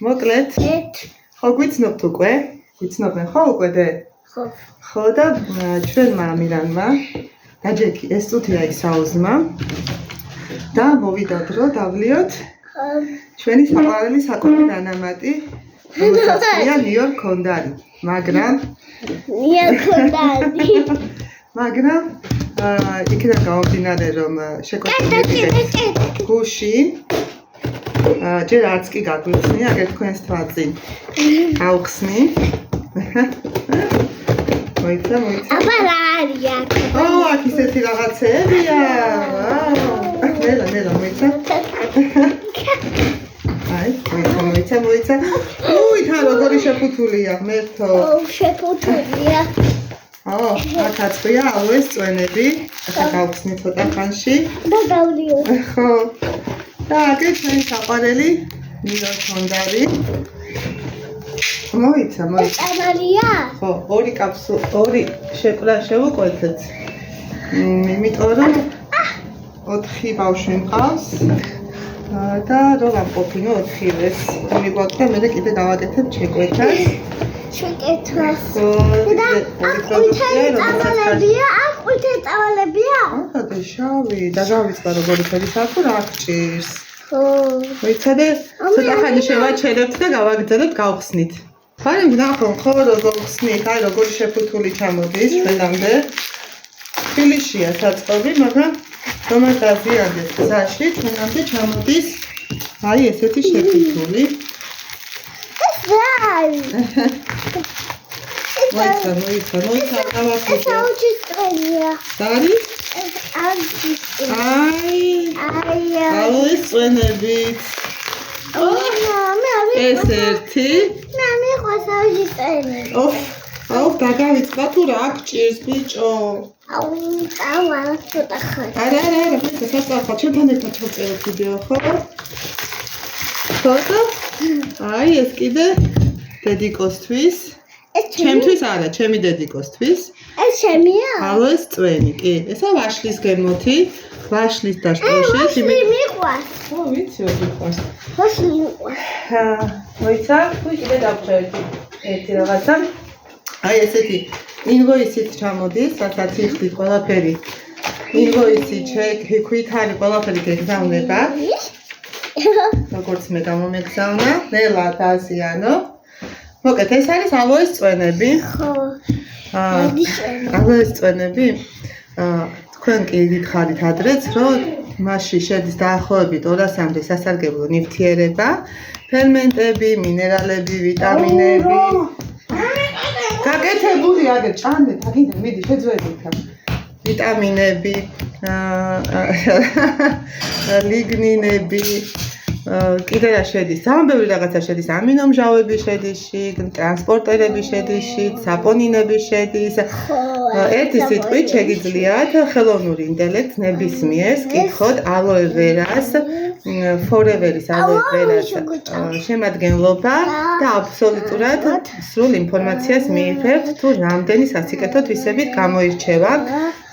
მოკლედ. ხო გვიცნობთ უკვე? გვიცნობენ ხო უკვე დე? ხო და ჩვენმა ამირანმა დაჯექი ეს წუთია იქ საუზმა და მოვიდა დრო დავლიოთ ჩვენი საყვარელი საკუთარი დანამატი რომელსაც ნიუ-იორკ კონდარი მაგრამ მაგრამ იქიდან გამომდინარე რომ შეკვეთა გუშინ ჯერ არც კი გაგვიხსნი აგერ თქვენს თვალწინ ავხსნი მოიცა აბა რა არია აქ ისეთი რაღაცებია ნელა მოიცა აი მოიცა უი თან როგორი შეფუთულია მერთო შეფუთულია აქაც ყია ალოეს წვენები ახლა გავხსნი ცოტა ხანში და გავლიო ხო და აქ ჩვენი საყვარელი ნიუ-იორკ კონდარი მოიცა წამალია ხო ორი შეკვლა შევუკვეთეთ იმიტომ რომ 4 ბავშვი მყავს და რომ ამყოფინო 4-ს მიგვაქვს და მე კიდე დავაკეთებ შეკვეთას და ყვითელი წავალებია და შავი და გავიწყდა როგორი ფერის აქვს რა გჭირს მოიცა და ცოტა ხანი შევაჩერებთ და გავაგრძელებთ გავხსნით ხარი ვნახო ხო როგორ ხსნით აი როგორი შეფუთული ჩამოდის ჩვენამდე ფილიშია საწყობი მაგრამ რომაც დაზიანდეს გზაში ჩვენამდე ჩამოდის აი ესეთი შეფუთული მოიცა ეს აუჩის წვენია დარი აი ალოეს წვენებით ეს ერთი მე მიყვარს აუჩის წვენი აუ დაგავიწყდა თუ რა გჭირს ბიჭო აუ წავალ ცოტა ხანი არა სასწრაფო ჩვენთან ერთად ჩავწეროთ ვიდეო ხო აი ეს კიდე დედიკოსთვის ჩემთვის არა ჩემი დედიკოსთვის ეს ჩემია ალოეს წვენი კი ესა ვაშლის გემოთი ვაშლის და შტოშის მიყვარს ხო ვიცი რომ მიყვარს ვაშლი მიყვარს მოიცა თუ კიდე დავწერთ ერთი რაღაცა აი ესეთი ინვოისით ჩამოდის რასაც იხდით ყველაფერი ინვოისი ჩეკი ქვითარი ყველაფერი გეგზავნება როგორც მე გამომეგზავნა ნელა დაზიანო მოკეთ ეს არის ალოეს წვენები ხო ალოეს წვენები თქვენ კი გითხარით ადრეც რომ მასში შედის დაახლოებით 200-მდე სასარგებლო ნივთიერება ფერმენტები მინერალები ვიტამინები გაკეთებული აგერ ჭანდეთ აქედან მიდი შეძვედით ვიტამინები ლიგნინები კიდე რა შედის ძალიან ბევრი რაღაცა შედის ამინომჟავები შედის ტრანსპორტერები შედის საპონინები შედის ერთი სიტყვით შეგიძლიათ ხელოვნური ინტელექტს ნებისმიერს კითხოთ ალოე ვერას ფორევერის ალოე ვერას შემადგენლობა და აბსოლუტურად სრულ ინფორმაციას მიიღებთ თუ რამდენი სასიკეთო თვისებით გამოირჩევა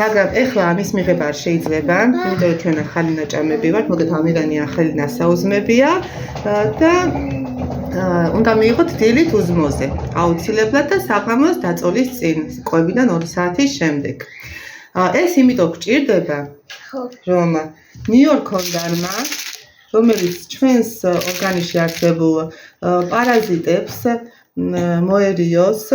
მაგრამ ეხლა ამის მიღება არ შეიძლება იმიტომ რომ ჩვენ ახალი ნაჭამები ვართ მოგეთ ამირანი ახალი ნასაუზმებია და უნდა მიიღოთ დილით უზმოზე აუცილებლად და საღამოს დაწოლის წინ კვებიდან 2 საათის შემდეგ ეს იმიტომ გჭირდება რომ ნიუ-იორკ კონდარმა რომელიც ჩვენს ორგანიზში არსებულ პარაზიტებს მოერიოს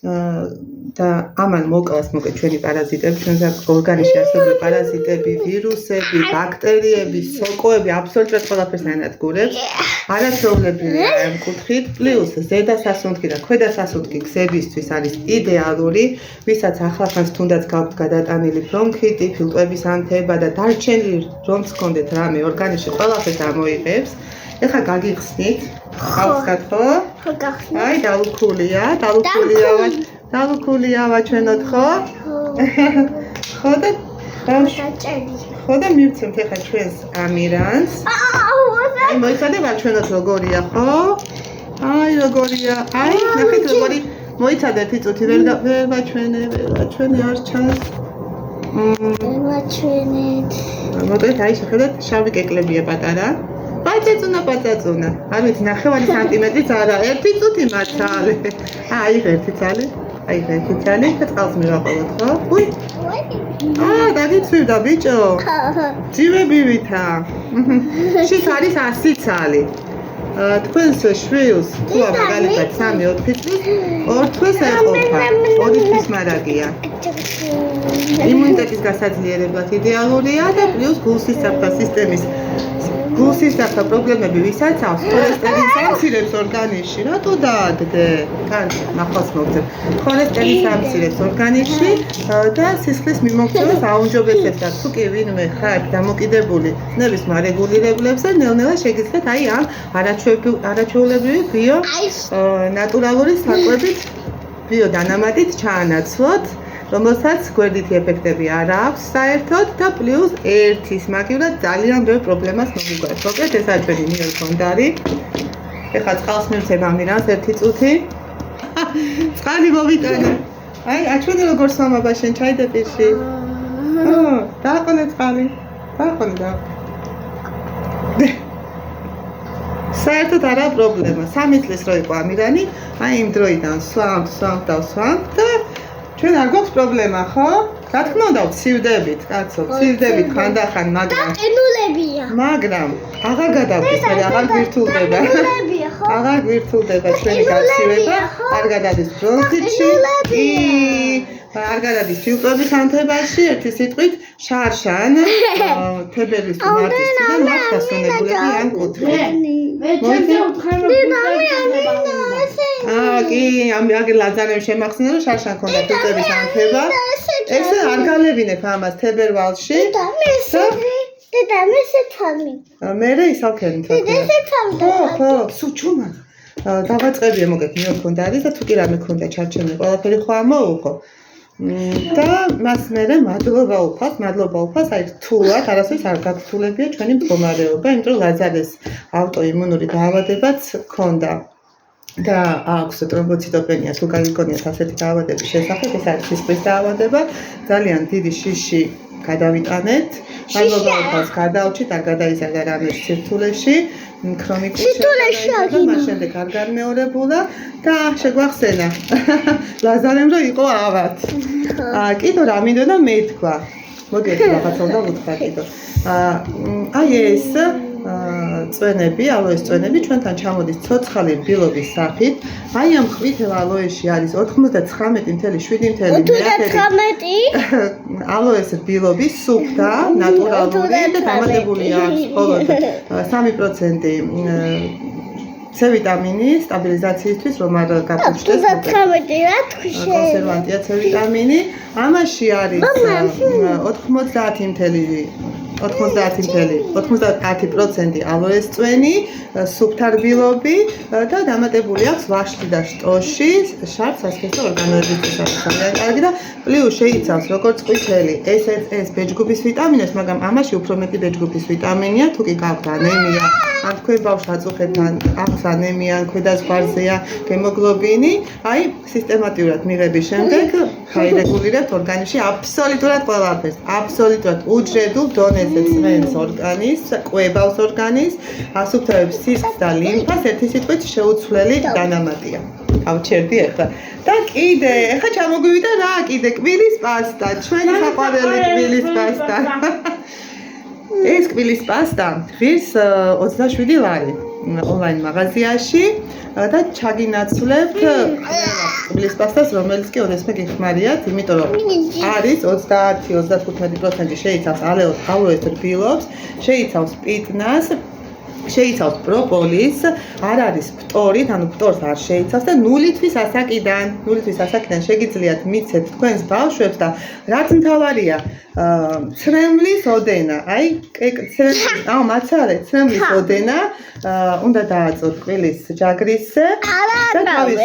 და ამან მოკლას მოკეთ ჩვენი პარაზიტები ჩვენს ორგანიზში არსებული პარაზიტები ვირუსები ბაქტერიები სოკოები აბსოლუტურად ყველაფერს ანადგურებს არასრულებრივია ამ კუთხით პლუს ზედა სასუნთქი და ქვედა სასუნთქი გზებისთვის არის იდეალური ვისაც ახლახანს თუნდაც გაქვთ გადატანილი ბრონქიტი ფილტვების ანთება და დარჩენილი რომც გქონდეთ რამე ორგანიზში ყველაფერს ამოიღებს ეხლა გაგიხსნით ხავსად ხო? ხო გახსნით აი დალუქულიავა ჩვენოთ ხო? ხო და ხო და მივცემთ ეხლა ჩვენს ამირანს აი მოიცადება ჩვენოთ როგორია ხო? აი როგორია აი ნახეთ როგორი მოიცადეთ იწუთი ვერ ვაჩვენე არ ჩანს ვაჩვენეთ მოდით აი შეხედეთ შავი კეკლებია პატარა პაწაწუნა. არ ვიცი, 9 სანტიმეტრიც არა, 1 წუთი მაცალე. აი, 1 წალი. აი, 1 წალი და წყალს მივაყოლოთ, ხო? უი. დაგიცვივდა ბიჭო. ძივებივითა. შენ არის 100 წალი. თქვენს შვილს თუ მაგალითად 3-4 წლის 2 თვეს ეყოფა. 2 თვის მარაგია. იმუნიტეტის გასაძლიერებლად იდეალურია და პლუს გულსისაფრა სისტემის გულსისაფრა პრობლემები ვისაც აქვს ქოლესტერინს ამცირებს ორგანიზმში რატო დაადგე კარგი ნახავს მოგწევ ქოლესტერინს ამცირებს ორგანიზმში და სისხლის მიმოქცევას აუმჯობესებს და თუ კი ვინმე ხართ დამოკიდებული ნებისმიერ რეგულირებლებზე ნელ-ნელა შეგიძლიათ აი ამ არაჩვეულებრივი ბიო ნატურალური საკვებით ბიო დანამატით ჩაანაცვლოთ რომელსაც გვერდითი ეფექტები არ აქვს საერთოდ და პლუს ერთის მაგივრად ძალიან ბევრ პრობლემას მოგვიგვართ. მოკლედ ეს არის ჩვენი მიელქონდარი. ეხლა წყალს მივცემ ამირანს 1 წუთი. წყალი მოვიტანე. აი, აჩვენე როგორ სამაბა შენ ჩაიდეპირში. დააყენე წყალი. დააყენე. საერთოდ არა პრობლემა. 3 წლის რო იყო ამირანი, აი იმ დროიდან სვამთ და ჩვენ არ გვაქვს პრობლემა, ხო? რა თქმა უნდა, ვცივდებით, კაცო, ვცივდებით ხანდახან, მაგრამ აღარ გადავდის, აღარ გვირთულდება. აღარ გვირთულდება ჩვენი გაცივება, არ გადადის ბრონქიტში, არ გადადის ფილტრების ანთებაში, ერთი სიტყვით, შარშან, თებერვლის თუ მარტისიდან მაქვს დასვენებულები ამ კუთხით. კი, აგერ ლაზარემ შემახსნა, რომ შარშან ქონდა ფილტრების ანთება. ეს არ გალებინებ ამას თებერვალში. დედა, მესეთამი. მერე ისალქენი თქო. ხო, სუჩუმა. დავაწყებია მოგეთ მიოქონდა არის და თუ კი რამე ქონდა ჩარჩენილი, ყველაფერი ხო ამოუღო. და მას მერე მადლობა უფალს, აი რთულად, არასდროს არ გაგრთულებია ჩვენი მდგომარეობა, იმიტომ რომ ლაზარეს ავტოიმუნური დაავადებაც ქონდა. და აქვს ტრომბოციტოპენია, თუ გაგიგონიათ ასეთი დაავადების შესახებ, ეს არის სისხლის დაავადება, ძალიან დიდი შიში გადავიტანეთ. მადლობა უფალს გადავჭით, არ გადაიზარდა რამე სირთულეში, ქრონიკულ შეფასებას და მას შემდეგ არ განმეორებულა და შეგვახსენა. ლაზარემ რო იყო ავად. კიდო რა მინდოდა მეთქვა. მოგეთ რაღაცა უნდა ვუთქვა კიდო. აი ეს წვენები, ალოეს წვენები ჩვენთან ჩამოდის ცოცხალი რბილობის სახით. აი ამ ყვითელ ალოეში არის 99.7 ალოეს რბილობის სუფთა, ნატურალური და დამატებული აქვს მხოლოდ 3% C ვიტამინი სტაბილიზაციისთვის, რომ არ გაფუჭდეს. კონსერვანტია C ვიტამინი. ამაში არის 90% ალოეს წვენი, სუფთა რბილობი და დამატებული აქვს ვაშლი და შტოში, შარდ-სასქესო ორგანოების ძალიან კარგი და პლუს შეიცავს როგორც ყვითელი, ეს ბეჭდგუფის ვიტამინებს, მაგრამ ამაში უფრო მეტი ბეჭდგუფის ვიტამინია, თუ კი გაქვთ ანემია, ან თქვენ ბავშვს აწუხებთ, ან აქვს ანემია, ან ქვედაზღვარზეა ჰემოგლობინი, აი სისტემატურად მიღების შემდეგ გაირეგულირებთ ორგანიზმში აბსოლუტურად ყველაფერს, აბსოლუტურად უჯრედულ დონეზე წვენს ორგანიზმს, კვებავს ორგანიზმს, ასუფთავებს სისხლს და ლიმფას, ერთი სიტყვით შეუცვლელი დანამატია. ავჩერდი ახლა. და კიდე, ახლა ჩამოგვივიდა რა, კიდე კბილის პასტა, ჩვენი საყვარელი კბილის პასტა. ეს კბილის პასტა ღირს 27 ლარი ონლაინ მაღაზიაში და ჩაგინაცვლებთ კბილის პასტას, რომელიც კი ოდესმე გიხმარიათ, იმიტომ რომ არის 30-35% შეიცავს ალოეს რბილობს, შეიცავს პიტნას, შეიცავს პროპოლის, არ არის ფტორით, ანუ ფტორს არ შეიცავს და 0 თვის ასაკიდან შეგიძლიათ მიცეთ თქვენს ბავშვებს და რაც მთავარია, ცრემლის ოდენა, აი, მაცალე, ცრემლის ოდენა უნდა დააწოთ კბილის ჯაგრისზე და თავის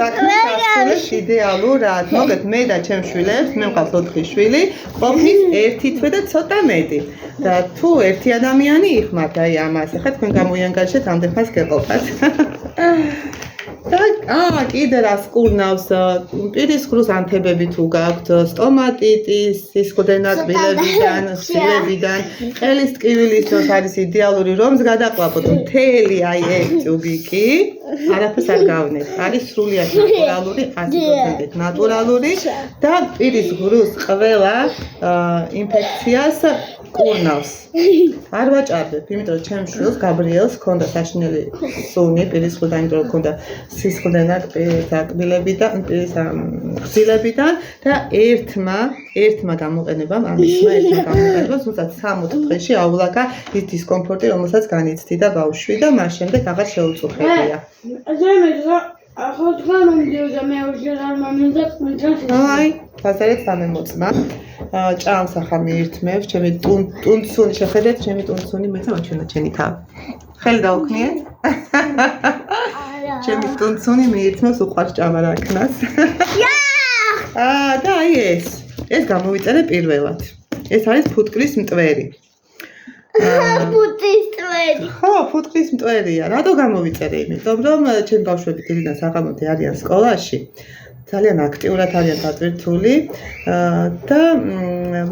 საქმეს ასრულებს იდეალურად. მოგეთ მე და ჩემ შვილებს, მე მყავს 4 შვილი, ყოფნის 1 თვე და ცოტა მეტი. და თუ ერთი ადამიანი იხმართ აი ამას, ახლა თქვენ გამოიანგაშეთ ამდენ ხანს გეყოფათ. და კიდე რას კურნავს პირის ქრუს ანთებები თუ გაქვთ სტომატიტის სისხლდენა კბილებიდან ხილებიდან ყელის ტკივილის დროს არის იდეალური რომს გადაყვაპოთ მთელი აი ეს ტუბიკი არაფერს არ გავნეთ არის სრულიად ნატურალური 100% ნატურალური და პირის ღრუს ყველა ინფექციას კურნავს არ ვაჭარბებ იმიტომ რომ ჩემს შვილს გაბრიელს ჰქონდა საშინელი სუნი პირის ხვიდან იმიტომ რომ ჰქონდა სისხლდენა კბილებიდან პირის ხილებიდან და ერთმა გამოყენებამ ამისმა ერთმა გამოყენებამ თუმცა 60 დღეში აულაკა ის დისკომფორტი რომელსაც განიცდიდა ბავშვი და მას შემდეგ აღარ შეუწუხებია აი ფასარეთ სამემოწმა ჭამს ახლა მიირთმევს ჩემი ტუნცუნი შეხედეთ ჩემი ტუნცუნი მეცა მაჩვენა ჩემი თავი ხელი დაუქნიე ჩემი ტუნცუნი მიირთმევს უყვარს ჭამარაკნას და აი ეს გამოვიწერე პირველად ეს არის ფუტკრის მტვერი ხო ფუტკრის მტვერია რატო გამოვიწერე იმიტომ რომ ჩემი ბავშვები დილიდან საღამომდე არიან სკოლაში ძალიან აქტიურად არიან დატვირთული და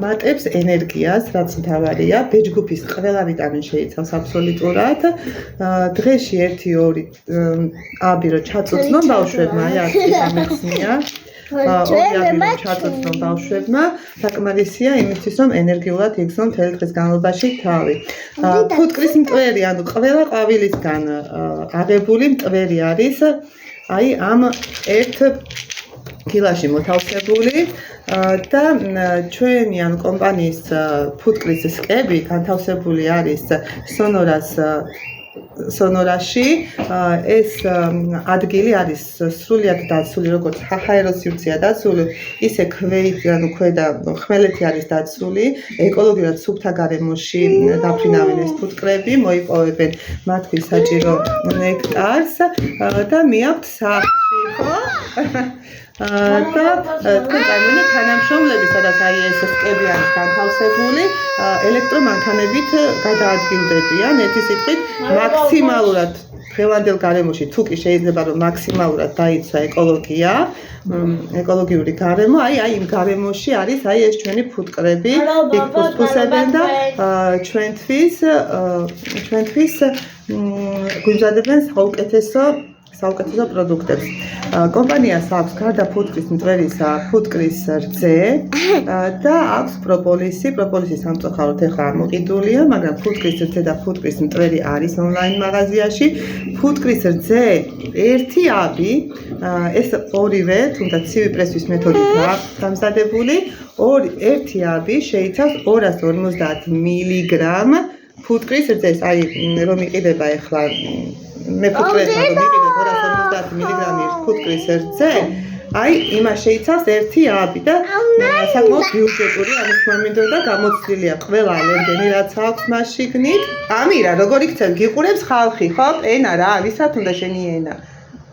მატებს ენერგიას, რაც მთავარია. ბეჯგუფის ყველა ვიტამინი შეიცავს აბსოლუტურად. დღეში 1-2 აბი რო ჩაწუწნონ ბავშვებმა, აი აქ გამიხსნია. ორი ჩაწუწნონ ბავშვებმა, საკმარისია იმისთვის, რომ ენერგიულად იგრძნონ მთელი დღის განმავლობაში თავი. ფუტკრის მტვერი, ანუ ყველა ყვავილისგან აღებული მტვერი არის აი ამ ერთ კილაში მოთავსებული და ჩვენი ან კომპანიის ფუტკრის სკები განთავსებული არის სონორაში ეს ადგილი არის სრულიად დაცული როგორც ჰაეროსივრცეა დაცული ისე ანუ ქვედა ხმელეთი არის დაცული ეკოლოგიურად სუფთა გარემოში დაფრინავენ ეს ფუტკრები მოიპოვებენ მათთვის საჭირო ნექტარს და მიაქვთ სახლი ხო და თქვენ წარმოიდგინეთ თანამშრომლები სადაც აი ეს სკები არის განთავსებული ელექტრომანქანებით გადაადგილდებიან ერთი სიტყვით მაქსიმალურად დღევანდელ გარემოში თუ კი შეიძლება რომ მაქსიმალურად დაიცვა ეკოლოგიური გარემო აი იმ გარემოში არის აი ეს ჩვენი ფუტკრები იქ ფუსფუსებენ და ჩვენთვის გვიმზადებენ საუკეთესო პროდუქტებს. კომპანიას აქვს გარდა ფუტკრის მტვერისა, ფუტკრის რძე და აქვს პროპოლისი. პროპოლისი სამწუხაროდ ახლა არ მოყიდულია, მაგრამ ფუტკრის რძე და ფუტკრის მტვერი არის ონლაინ მაღაზიაში. ფუტკრის რძე 1 აბი, ეს ორივე, თუმცა ცივი პრესვის მეთოდითაა დამზადებული, 1 აბი შეიცავს 250 მილიგრამ ფუტკრის რძეს. აი რომ იყიდება ახლა მე ფუტკრებს რომ მიყიდოთ 250 მილიგრამი ფუტკრის რძე, აი იმას შეიცავს 1 აბი და საკმაოდ ბიუჯეტური ამის მომინდოდა გამოცდილია ყველა ალერგენი რაც აქვს მას შიგნით. ამირა როგორ იქცევ გიყურებს ხალხი ხო? ენა რა, ვისაც უნდა შენი ენა.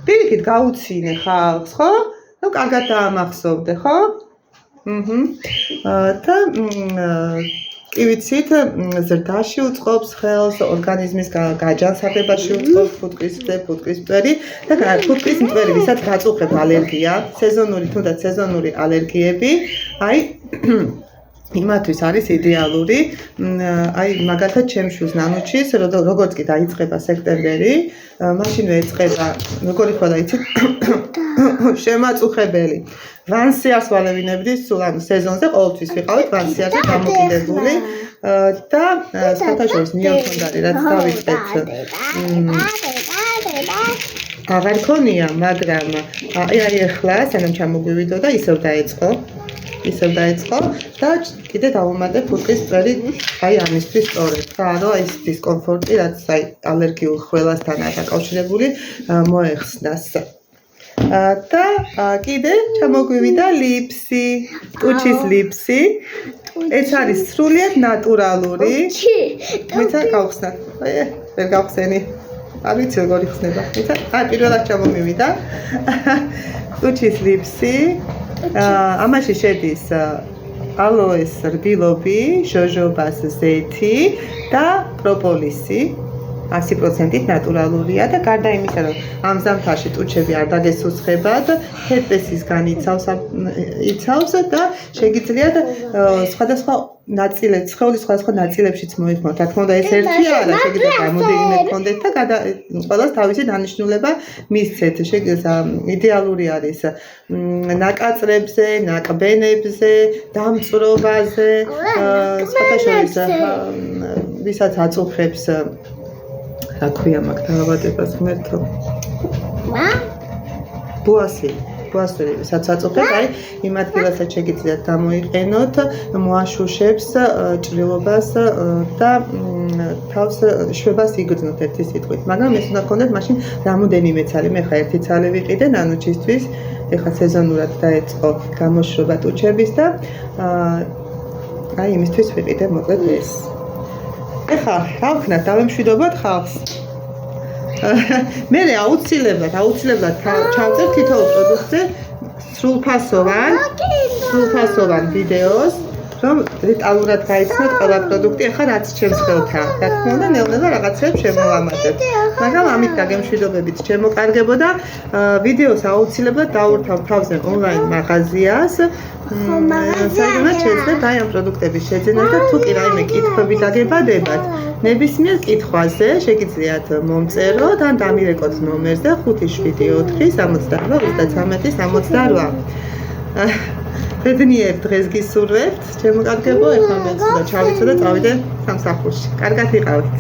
პირიქით გაუცინე ხალხს ხო? ნუ კარგად დაამახსოვრდე ხო? და კი ვიცით, ზრდაში უწყობს ხელს, ორგანიზმის გაჯანსაღებაში უწყობს ფუტკრის მტვერი და ფუტკრის მტვერი, ვისაც გაწუხებ ალერგია, სეზონური თუნდაც სეზონური ალერგიები, აი იმათვის არის იდეალური. აი მაგალითად ჩემს შვილს ნანუჩის, როგორც კი დაიწყება სექტემბერი, მაშინვე ეწყება, როგორი ხვალა იცით, შემაწუხებელი. ვანსიარს ვალევინებდი სულ ამ სეზონზე ყოველთვის ვიყავით ვანსიარზე გამოკიდებული და სხვათაშორის ნიოთონდარი რაც დავიწყეთ აღარ ქონია, მაგრამ აი ახლა სანამ ჩამოგვივიდო და ისევ დაეწყო და კიდე დავუმატე ფუტკრის მტვერი აი ამისთვის სწორედ და რომ ეს დისკომფორტი რაც აი ალერგიულ ხველასთანაა დაკავშირებული მოეხსნას. და კიდე ჩამოგვივიდა ლიფსი, ტუჩის ლიფსი. ეს არის სრულიად ნატურალური. მეცა გავხსნა. ვერ გავხსენი. არ ვიცი როგორ იხსნება. მეცა აი პირველად ჩამომივიდა. ტუჩის ლიფსი. ამაში შედის ალოეს რბილობი, ჟოჟობას ზეთი და პროპოლისი. 100%-ით ნატურალურია და გარდა იმისა, რომ ამ ზამთარში ტუჩები არ დაგესუსხებად, ჰერპესისგან იცავს და შეგიძლიათ სხვადასხვა ნაწილებს, სხეულის სხვადასხვა ნაწილებშიც მოიხმოთ. რა თქმა უნდა, ეს ერთი არა, შეგიძლიათ გამოდიინე გქონდეთ და ყველას თავისი დანიშნულება მისცეთ. იდეალური არის ნაკაწრებზე, ნაკბენებზე, დამწვრობაზე, სხვათა შორის ვისაც აწუხებს რა ქვია მაგ დაავადებას ღმერთო. ბუასები, ვისაც აწუხებს, აი იმ ადგილასაც შეგიძლიათ გამოიყენოთ, მოაშუშებს ჭრილობას და თავს შვებას იგრძნოთ ერთი სიტყვით. მაგრამ ეს უნდა გქონდეთ მაშინ რამოდენიმე ცალი. მე ხა ერთი ცალი ვიყიდე ნანუჩისთვის. ეხლა სეზონურად დაეწყო გამოშრობა ტუჩების და აი იმისთვის ვიყიდე მოკლედ ეს. ეხლა რა ვქნათ, დავემშვიდობოთ ხალხს. მე აუცილებლად ჩავწერთ თითოეულ პროდუქტზე სრულფასოვან ვიდეოს, რომ დეტალურად გაიცნოთ ყველა პროდუქტი, ახლა რაც ჩემს ხელთაა. რა თქმა უნდა, ნელ-ნელა რაღაცებს შემოვამატებ. მაგრამ ამით დაგემშვიდობებით შემოკარგებოდა. ვიდეოს აუცილებლად დავურთავ თავზე ონლაინ მაღაზიას. საიდანაც შეძლებთ აი ამ პროდუქტების შეძენა და თუ კი რაიმე კითხვები დაგებადებათ, ნებისმიერ კითხვაზე შეგიძლიათ მომწეროთ ან დამირეკოთ ნომერზე 574-68-38. ბედნიერ დღეს გისურვებთ, ჩემო კარგებო, ეხლა მე ცოტა ჩავიცო და წავიდე სამსახურში. კარგად იყავით.